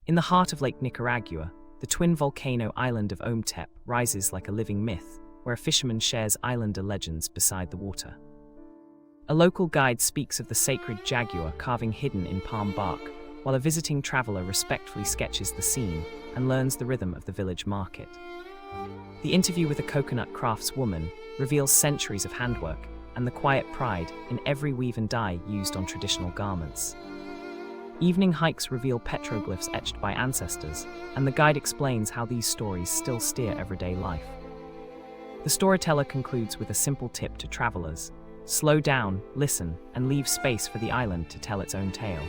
In the heart of Lake Nicaragua, the twin volcano island of Ometepe rises like a living myth, where a fisherman shares islander legends beside the water. A local guide speaks of the sacred jaguar carving hidden in palm bark, while a visiting traveler respectfully sketches the scene and learns the rhythm of the village market. The interview with a coconut craftswoman reveals centuries of handwork and the quiet pride in every weave and dye used on traditional garments. Evening hikes reveal petroglyphs etched by ancestors, and the guide explains how these stories still steer everyday life. The storyteller concludes with a simple tip to travelers: slow down, listen, and leave space for the island to tell its own tale.